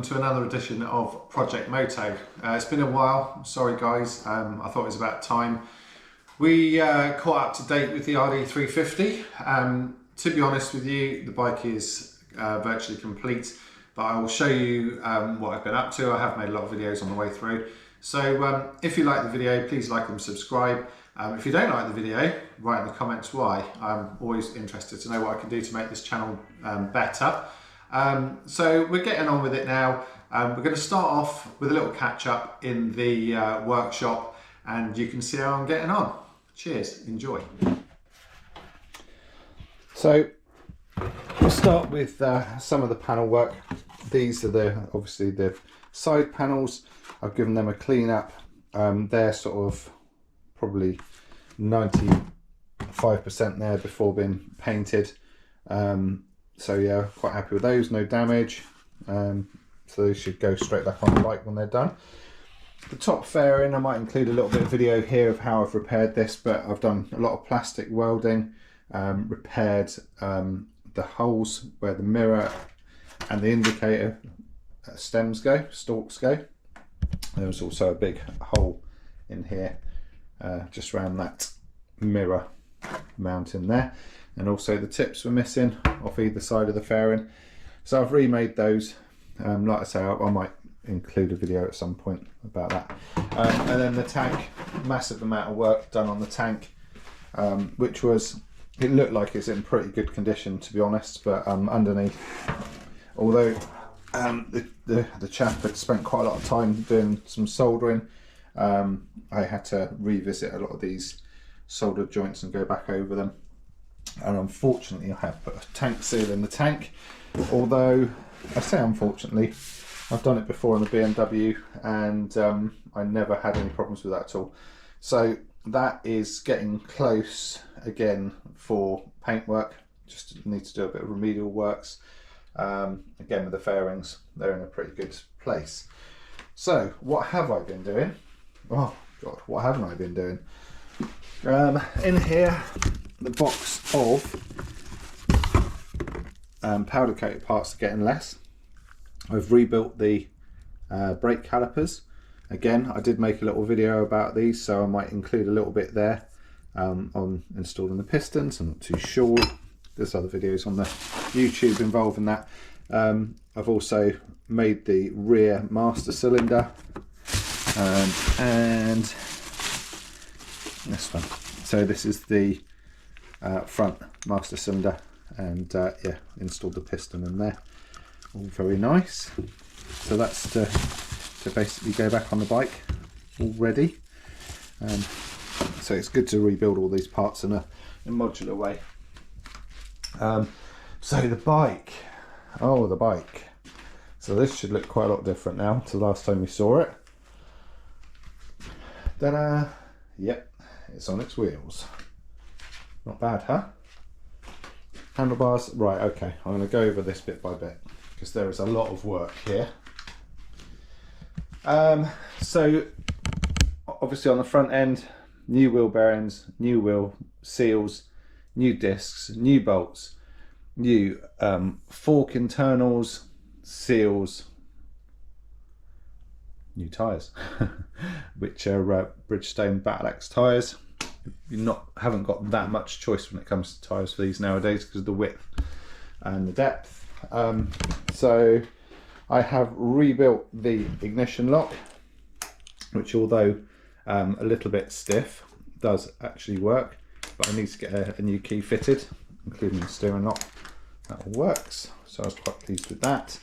to another edition of Project Moto. It's been a while, sorry guys, I thought it was about time. We caught up to date with the RD350. To be honest with you, the bike is virtually complete, but I will show you what I've been up to. I have made a lot of videos on the way through. So if you like the video, please like and subscribe. If you don't like the video, write in the comments why. I'm always interested to know what I can do to make this channel better. So we're getting on with it now. We're going to start off with a little catch up in the workshop, and you can see how I'm getting on. Cheers, enjoy. So we'll start with some of the panel work. These are obviously the side panels. I've given them a clean up. They're sort of probably 95% there before being painted. So yeah, quite happy with those, no damage. So they should go straight back on the bike when they're done. The top fairing, I might include a little bit of video here of how I've repaired this, but I've done a lot of plastic welding, repaired the holes where the mirror and the indicator stalks go. There was also a big hole in here, just around that mirror mounting there. And also the tips were missing off either side of the fairing. So I've remade those. Like I say, I might include a video at some point about that. And then the tank, massive amount of work done on the tank, which it looked like it's in pretty good condition, to be honest, but underneath, although the chap had spent quite a lot of time doing some soldering, I had to revisit a lot of these soldered joints and go back over them. And unfortunately I have put a tank seal in the tank, although I say unfortunately, I've done it before on the BMW and I never had any problems with that at all. So that is getting close again for paintwork. Just need to do a bit of remedial works. Again with the fairings, they're in a pretty good place. So what have I been doing? Oh god, what haven't I been doing? In here, the box of powder coated parts are getting less. I've rebuilt the brake calipers. Again, I did make a little video about these, so I might include a little bit there on installing the pistons. I'm not too sure. There's other videos on the YouTube involving that. I've also made the rear master cylinder and this one. So this is the front master cylinder, and yeah, installed the piston in there. All very nice. So that's to basically go back on the bike already. So it's good to rebuild all these parts in a modular way. So the bike, the bike. So this should look quite a lot different now to the last time we saw it. Ta-da! Yep, it's on its wheels. Not bad, huh? Handlebars, right, okay. I'm going to go over this bit by bit because there is a lot of work here. So obviously on the front end, new wheel bearings, new wheel seals, new discs, new bolts, new fork internals, seals, new tyres, which are Bridgestone Battle Axe tyres. You haven't got that much choice when it comes to tyres for these nowadays because of the width and the depth. So I have rebuilt the ignition lock, which although a little bit stiff, does actually work, but I need to get a new key fitted, including the steering lock. That all works, so I was quite pleased with that.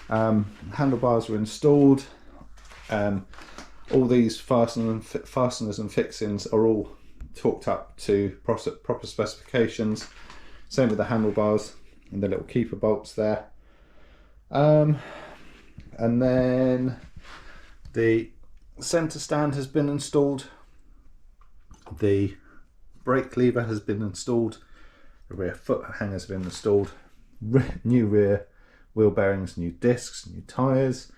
Handlebars were installed. All these fasteners and fixings are all torqued up to proper specifications. Same with the handlebars and the little keeper bolts there. And then the center stand has been installed. The brake lever has been installed. The rear foot hangers have been installed. New rear wheel bearings, new discs, new tyres.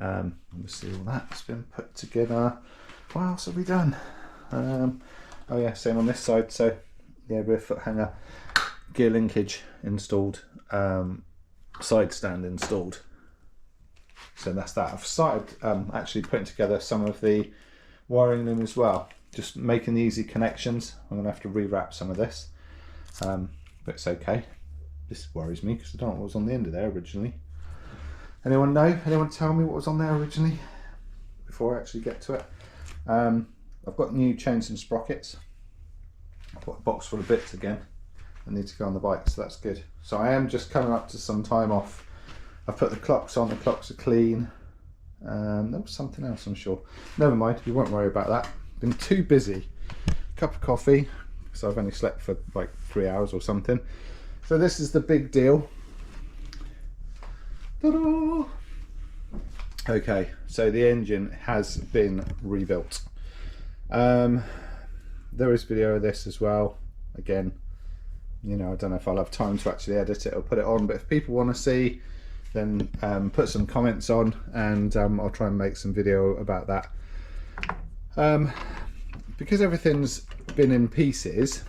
Obviously all that's been put together. What else have we done? Oh yeah, same on this side. So yeah, rear foot hanger, gear linkage installed, side stand installed. So that's that. I've started actually putting together some of the wiring loom as well, just making the easy connections. I'm going to have to rewrap some of this, but it's okay. This worries me because I don't know what was on the end of there originally. Anyone know? Anyone tell me what was on there originally before I actually get to it? I've got new chains and sprockets. I've got a box full of bits again. I need to go on the bike, so that's good. So I am just coming up to some time off. I've put the clocks on, the clocks are clean. There was something else, I'm sure. Never mind, you won't worry about that. Been too busy. Cup of coffee, so I've only slept for like 3 hours or something. So this is the big deal. Ta-da! Okay, so the engine has been rebuilt. There is video of this as well. Again, you know, I don't know if I'll have time to actually edit it or put it on, but if people want to see, then put some comments on, and I'll try and make some video about that. Because everything's been in pieces,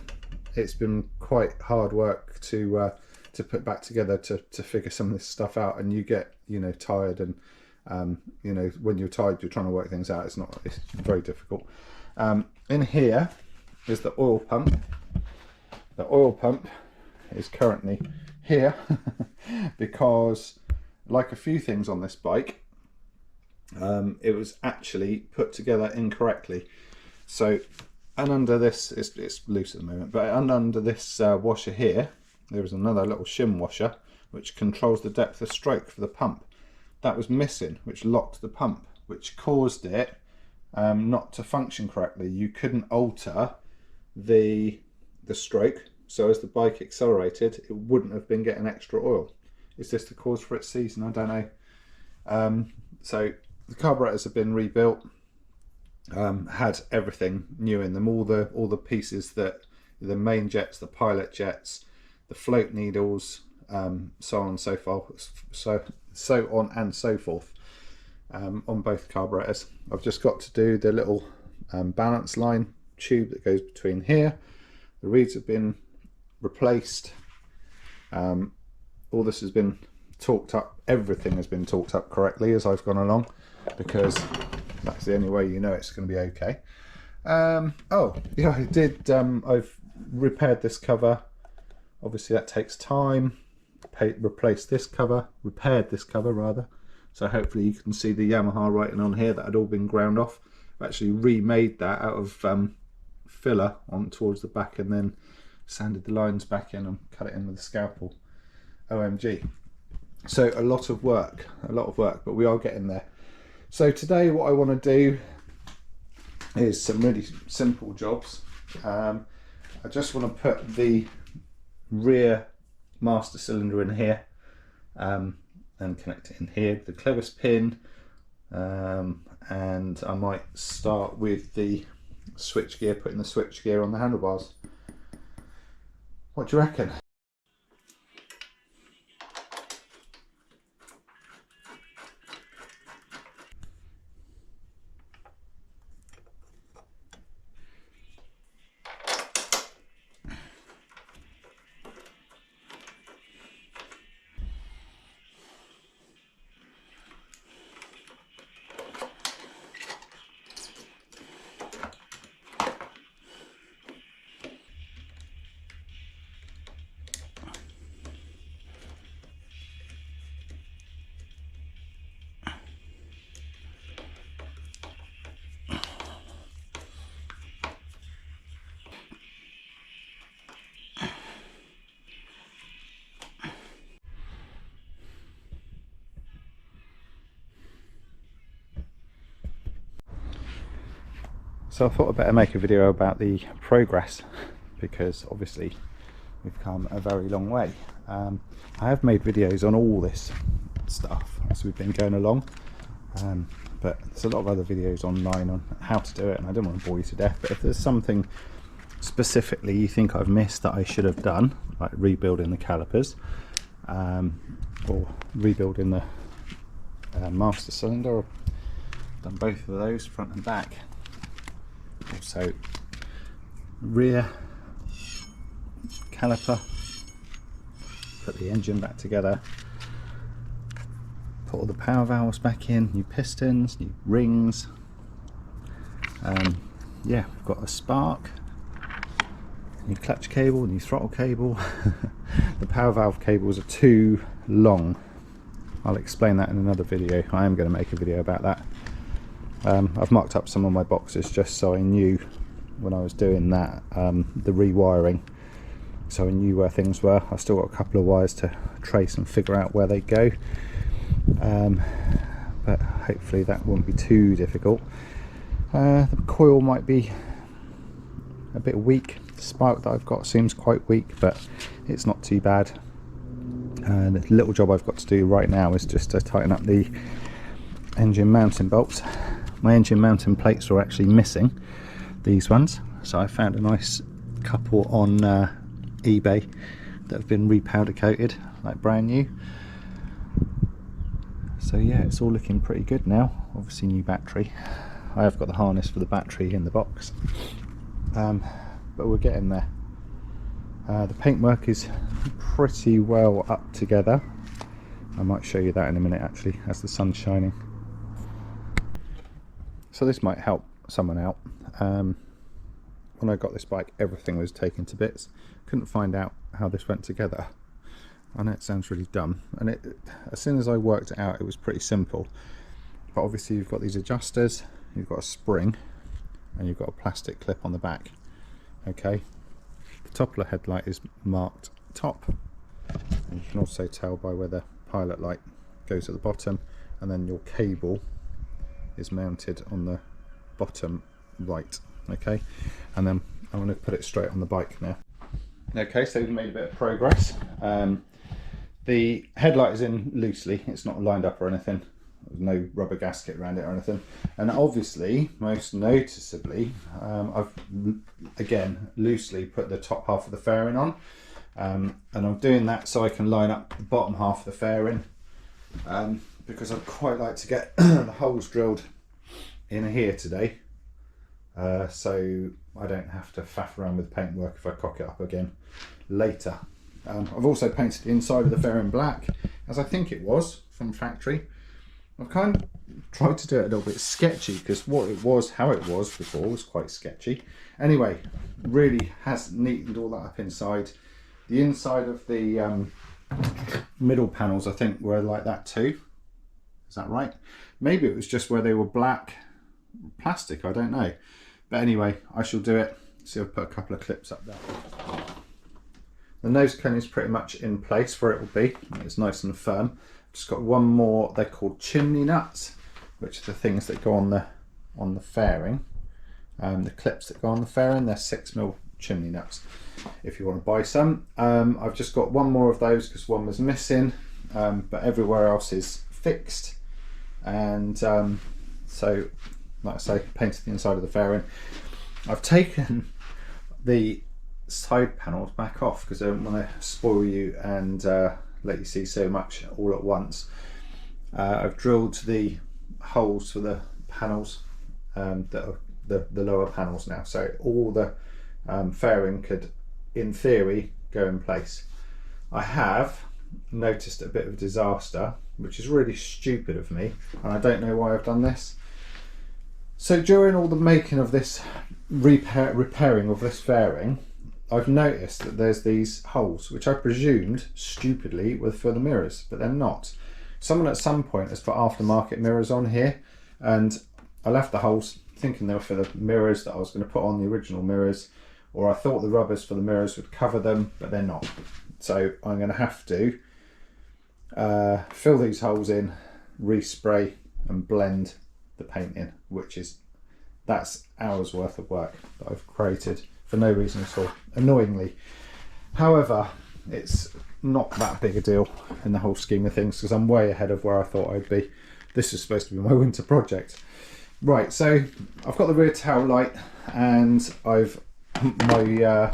it's been quite hard work to put back together to figure some of this stuff out, and you get, you know, tired, and you know, when you're tired you're trying to work things out. It's very difficult. In here is the oil pump. The oil pump is currently here because, like a few things on this bike, it was actually put together incorrectly. So, and under this, it's loose at the moment, but under this washer here, there is another little shim washer which controls the depth of stroke for the pump. That was missing, which locked the pump, which caused it not to function correctly. You couldn't alter the stroke, so as the bike accelerated, it wouldn't have been getting extra oil. Is this the cause for its season? I don't know. So the carburetors have been rebuilt, had everything new in them, all the pieces, that the main jets, the pilot jets, the float needles, so on and so forth, so on and so forth, on both carburetors. I've just got to do the little balance line tube that goes between here. The reeds have been replaced. All this has been torqued up. Everything has been torqued up correctly as I've gone along, because that's the only way you know it's going to be okay. Oh yeah, I did. I've repaired this cover. Obviously that takes time. Replaced this cover, repaired this cover rather. So hopefully you can see the Yamaha writing on here that had all been ground off. I've actually remade that out of filler on towards the back, and then sanded the lines back in and cut it in with a scalpel. OMG. So a lot of work, but we are getting there. So today what I want to do is some really simple jobs. I just want to put the rear master cylinder in here, and connect it in here with the clevis pin, and I might start with the switch gear, putting the switch gear on the handlebars. What do you reckon? So I thought I'd better make a video about the progress, because obviously we've come a very long way. I have made videos on all this stuff as we've been going along, but there's a lot of other videos online on how to do it, and I don't want to bore you to death. But if there's something specifically you think I've missed that I should have done, like rebuilding the calipers, or rebuilding the master cylinder, I've done both of those, front and back. Also rear caliper, put the engine back together, Put all the power valves back in, new pistons, new rings. Yeah, we've got a spark, new clutch cable, new throttle cable. The power valve cables are too long. I'll explain that in another video. I am going to make a video about that. I've marked up some of my boxes just so I knew when I was doing that, the rewiring, so I knew where things were. I've still got a couple of wires to trace and figure out where they go, but hopefully that won't be too difficult. The coil might be a bit weak. The spark that I've got seems quite weak, but it's not too bad. The little job I've got to do right now is just to tighten up the engine mounting bolts. My engine mounting plates were actually missing, these ones, so I found a nice couple on eBay that have been repowder coated like brand new. So yeah, it's all looking pretty good now. Obviously new battery. I have got the harness for the battery in the box, but we're getting there. The paintwork is pretty well up together. I might show you that in a minute actually, as the sun's shining. So this might help someone out. When I got this bike, everything was taken to bits. Couldn't find out how this went together. I know it sounds really dumb, and as soon as I worked it out, it was pretty simple. But obviously you've got these adjusters, you've got a spring, and you've got a plastic clip on the back. Okay, the top of the headlight is marked top, and you can also tell by where the pilot light goes at the bottom, and then your cable is mounted on the bottom right. Okay, and then I'm going to put it straight on the bike now. Okay, so we've made a bit of progress. The headlight is in loosely, it's not lined up or anything. There's no rubber gasket around it or anything. And obviously, most noticeably, I've again loosely put the top half of the fairing on, and I'm doing that so I can line up the bottom half of the fairing, because I'd quite like to get the holes drilled in here today, so I don't have to faff around with paintwork if I cock it up again later. I've also painted the inside of the fairing black, as I think it was from factory. I've kind of tried to do it a little bit sketchy, because what it was, how it was before, was quite sketchy. Anyway, really has neatened all that up inside. The inside of the middle panels, I think, were like that too. Is that right? Maybe it was just where they were black plastic, I don't know. But anyway, I shall do it. See, I've put a couple of clips up there. The nose cone is pretty much in place where it will be. It's nice and firm. Just got one more, they're called chimney nuts, which are the things that go on the fairing. The clips that go on the fairing, they're 6mm chimney nuts if you want to buy some. I've just got one more of those because one was missing, but everywhere else is fixed. And so, like I say, painted the inside of the fairing. I've taken the side panels back off because I don't want to spoil you and let you see so much all at once. I've drilled the holes for the panels that are the lower panels now, so all the fairing could, in theory, go in place. I have noticed a bit of a disaster, which is really stupid of me, and I don't know why I've done this. So during all the making of this repairing of this fairing, I've noticed that there's these holes, which I presumed, stupidly, were for the mirrors, but they're not. Someone at some point has put aftermarket mirrors on here, and I left the holes thinking they were for the mirrors that I was going to put on the original mirrors, or I thought the rubbers for the mirrors would cover them, but they're not. So I'm going to have to fill these holes in, respray and blend the paint in, that's hours worth of work that I've created for no reason at all, annoyingly. However, it's not that big a deal in the whole scheme of things, because I'm way ahead of where I thought I'd be. This is supposed to be my winter project. Right, so I've got the rear tail light, and I've my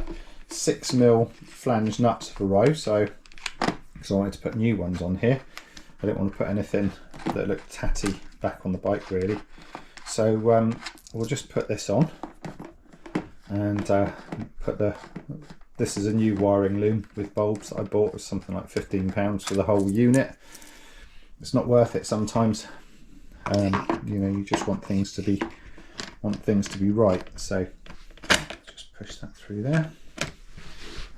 6mm flange nuts have arrived, so because I wanted to put new ones on here. I didn't want to put anything that looked tatty back on the bike really. So we'll just put this on, and this is a new wiring loom with bulbs that I bought. It was something like £15 for the whole unit. it's not worth it sometimes. You know, you just want things to be right. So just push that through there.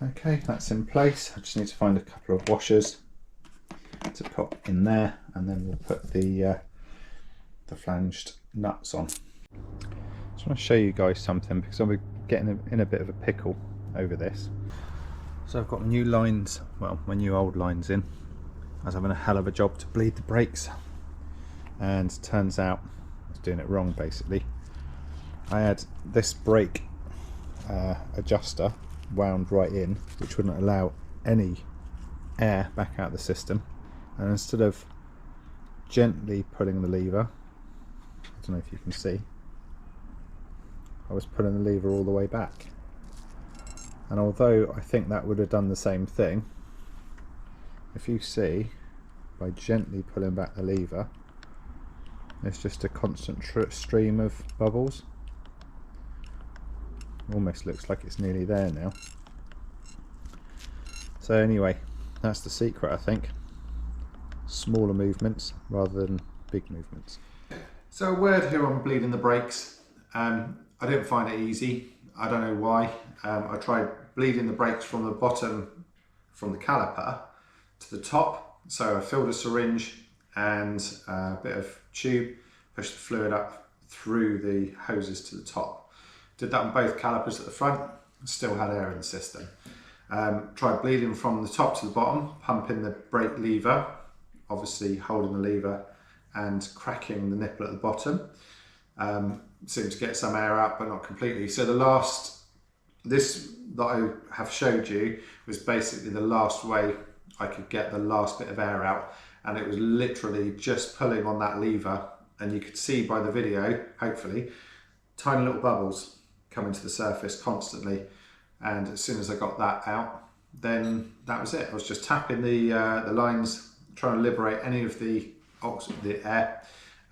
Okay, that's in place. I just need to find a couple of washers to put in there, and then we'll put the flanged nuts on. I just want to show you guys something because I'll be getting in a bit of a pickle over this. So I've got new lines, well, my new old lines in. I was having a hell of a job to bleed the brakes, and turns out I was doing it wrong basically. I had this brake adjuster wound right in, which wouldn't allow any air back out of the system, and instead of gently pulling the lever, I don't know if you can see, I was pulling the lever all the way back. And although I think that would have done the same thing, if you see, by gently pulling back the lever, there's just a constant stream of bubbles. Almost looks like it's nearly there now. So anyway, that's the secret, I think. Smaller movements rather than big movements. So a word here on bleeding the brakes. I didn't find it easy. I don't know why. I tried bleeding the brakes from the bottom, from the caliper to the top. So I filled a syringe and a bit of tube, pushed the fluid up through the hoses to the top. Did that on both calipers at the front, still had air in the system. Tried bleeding from the top to the bottom, pumping the brake lever, obviously holding the lever and cracking the nipple at the bottom. Seemed to get some air out, but not completely. So this that I have showed you was basically the last way I could get the last bit of air out, and it was literally just pulling on that lever, and you could see by the video, hopefully, tiny little bubbles coming to the surface constantly. And as soon as I got that out, then that was it. I was just tapping the lines, trying to liberate any of the air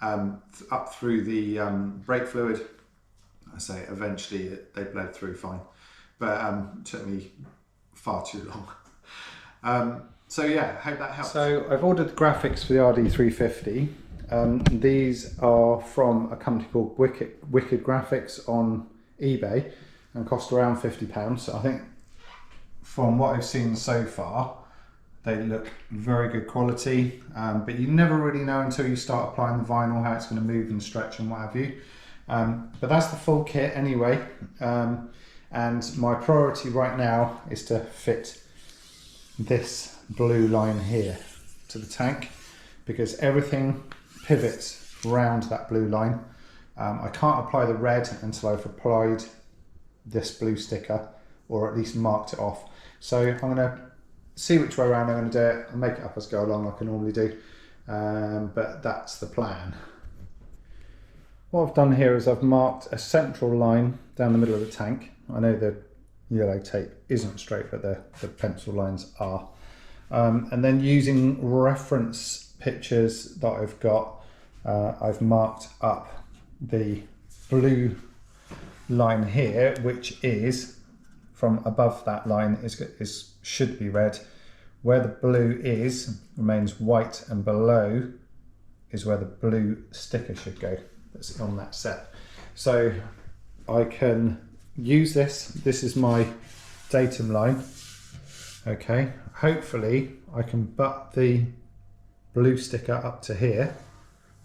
up through the brake fluid. I say eventually they bled through fine, but it took me far too long. So yeah, hope that helps. So I've ordered the graphics for the RD350. These are from a company called Wicked Graphics on eBay and cost around £50. So I think from what I've seen so far, they look very good quality, but you never really know until you start applying the vinyl how it's going to move and stretch and what have you. But that's the full kit anyway, and my priority right now is to fit this blue line here to the tank, because everything pivots around that blue line. I can't apply the red until I've applied this blue sticker, or at least marked it off. So I'm going to see which way around I'm going to do it and make it up as I go along like I normally do, but that's the plan. What I've done here is I've marked a central line down the middle of the tank. I know the yellow tape isn't straight, but the pencil lines are. And then using reference pictures that I've got, I've marked up the blue line here, which is from above that line should be red. Where the blue is remains white, and below is where the blue sticker should go that's on that set. So I can use this. This is my datum line. Okay, hopefully I can butt the blue sticker up to here,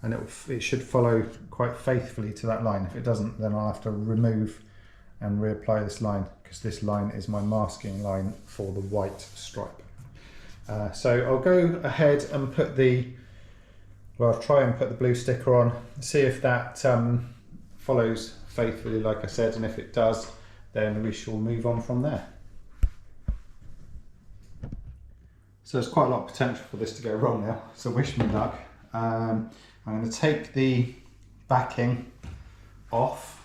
and it should follow quite faithfully to that line. If it doesn't, then I'll have to remove and reapply this line, because this line is my masking line for the white stripe. So I'll go ahead and I'll try and put the blue sticker on, see if that follows faithfully like I said, and if it does, then we shall move on from there. So there's quite a lot of potential for this to go wrong now, so wish me luck. I'm going to take the backing off.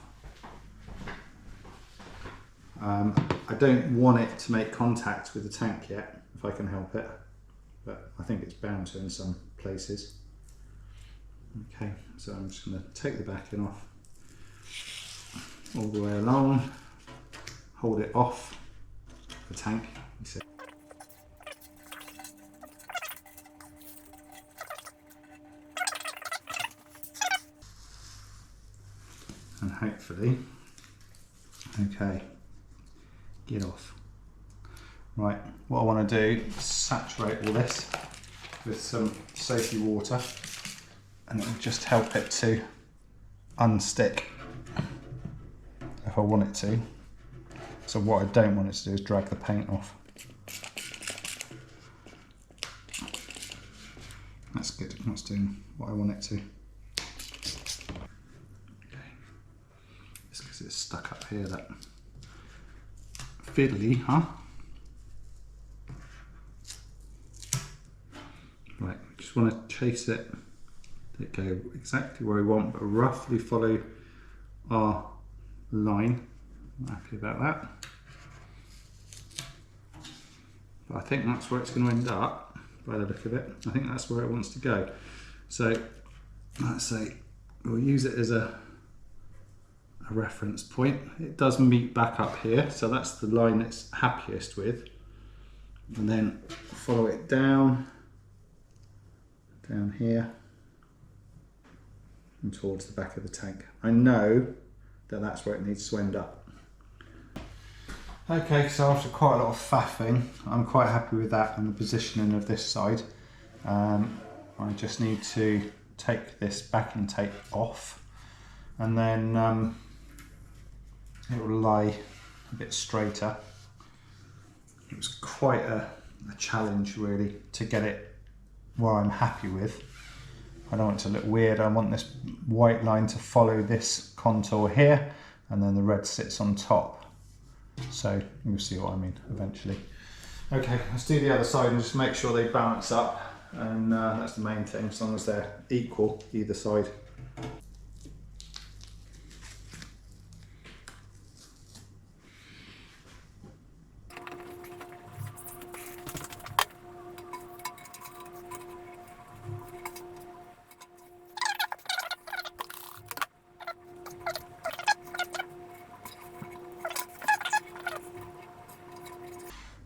I don't want it to make contact with the tank yet, if I can help it, but I think it's bound to in some places. Okay, so I'm just going to take the backing off all the way along, hold it off the tank. and hopefully, okay, get off. Right, what I want to do is saturate all this with some soapy water, and it will just help it to unstick if I want it to. So what I don't want it to do is drag the paint off. That's good, that's doing what I want it to. Okay. Just because it's stuck up here, that fiddly, huh? Right, just want to chase it, let it go exactly where I want, but roughly follow our line. I'm happy about that. But I think that's where it's going to end up, by the look of it. I think that's where it wants to go. So, let's say, we'll use it as a reference point. It does meet back up here, so that's the line it's happiest with. And then follow it down here, and towards the back of the tank. I know that that's where it needs to end up. Okay, so after quite a lot of faffing, I'm quite happy with that and the positioning of this side. I just need to take this backing tape off, and then it will lie a bit straighter. It was quite a challenge really to get it where I'm happy with. I don't want it to look weird. I want this white line to follow this contour here, and then the red sits on top. So you'll see what I mean eventually. Okay, let's do the other side and just make sure they balance up, and that's the main thing, as long as they're equal either side.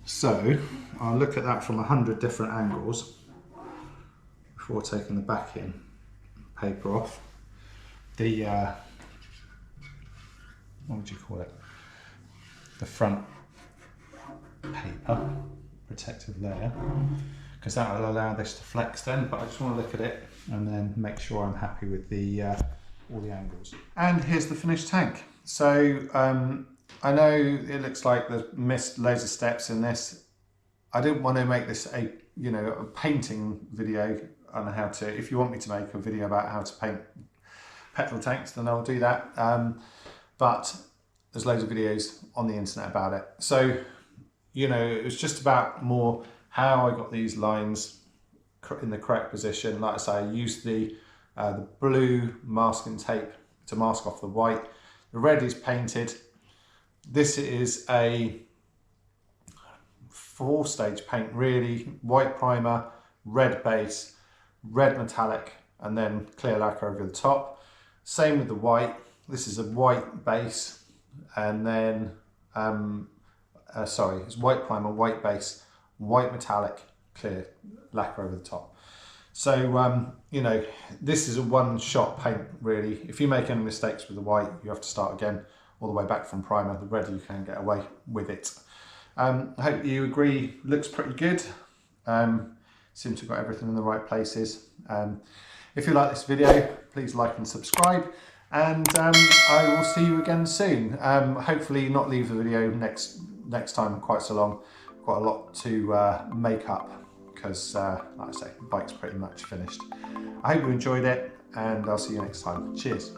So I'll look at that from 100 different angles before taking the backing paper off. The what would you call it? The front paper protective layer, because that will allow this to flex then. But I just want to look at it and then make sure I'm happy with the all the angles. And here's the finished tank. So I know it looks like there's missed loads of steps in this. I didn't want to make this a painting video on how to. If you want me to make a video about how to paint petrol tanks, then I'll do that. But there's loads of videos on the internet about it. So it was just about more how I got these lines in the correct position. Like I say, I used the blue masking tape to mask off the white. The red is painted. This is a 4-stage paint really. White primer, red base, red metallic, and then clear lacquer over the top. Same with the white. This is a white base, and then it's white primer, white base, white metallic, clear lacquer over the top. So this is a one-shot paint really. If you make any mistakes with the white, you have to start again all the way back from primer. The red, you can get away with it. I hope you agree, looks pretty good. Seems to have got everything in the right places. If you like this video, please like and subscribe, and I will see you again soon. Hopefully not leave the video next time quite so long. Quite a lot to make up, because like I say, the bike's pretty much finished. I hope you enjoyed it, and I'll see you next time. Cheers.